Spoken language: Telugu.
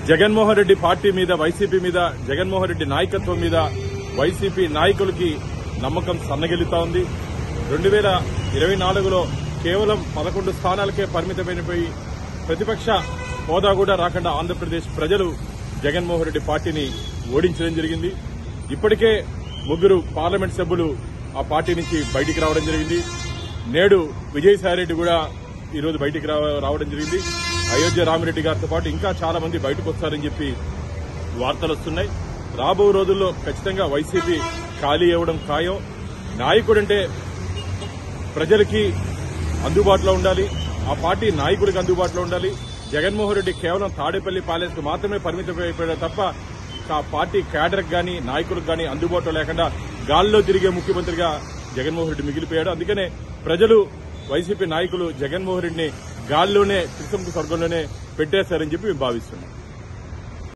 జగన్మోహన్ రెడ్డి పార్టీ మీద, వైసీపీ మీద, జగన్మోహన్ రెడ్డి నాయకత్వం మీద వైసీపీ నాయకులకి నమ్మకం సన్నగిలుతా ఉంది. 2024లో కేవలం 11 స్థానాలకే పరిమితమైపోయి ప్రతిపక్ష హోదా కూడా రాకుండా ఆంధ్రప్రదేశ్ ప్రజలు జగన్మోహన్ రెడ్డి పార్టీని ఓడించడం జరిగింది. ఇప్పటికే 3 పార్లమెంట్ సభ్యులు ఆ పార్టీ నుంచి బయటికి రావడం జరిగింది. నేడు విజయసాయిరెడ్డి కూడా ఈరోజు బయటికి రావడం జరిగింది. అయోధ్య రామిరెడ్డి గారితో పాటు ఇంకా చాలా మంది బయటకు వస్తారని చెప్పి వార్తలు వస్తున్నాయి. రాబో రోజుల్లో ఖచ్చితంగా వైసీపీ ఖాళీ అవ్వడం ఖాయం. నాయకుడంటే ప్రజలకి అందుబాటులో ఉండాలి, ఆ పార్టీ నాయకుడికి అందుబాటులో ఉండాలి. జగన్మోహన్ రెడ్డి కేవలం తాడేపల్లి ప్యాలెస్ కు మాత్రమే పరిమితమైపోయాడు తప్ప ఆ పార్టీ క్యాడర్కి గానీ నాయకులకు గానీ అందుబాటులో లేకుండా గాల్లో తిరిగే ముఖ్యమంత్రిగా జగన్మోహన్ రెడ్డి మిగిలిపోయాడు. అందుకనే ప్రజలు, వైసీపీ నాయకులు జగన్మోహన్ రెడ్డిని గాల్లోనే, త్రిశంకు స్వర్గంలోనే పెట్టేశారని చెప్పి మేము భావిస్తున్నాం.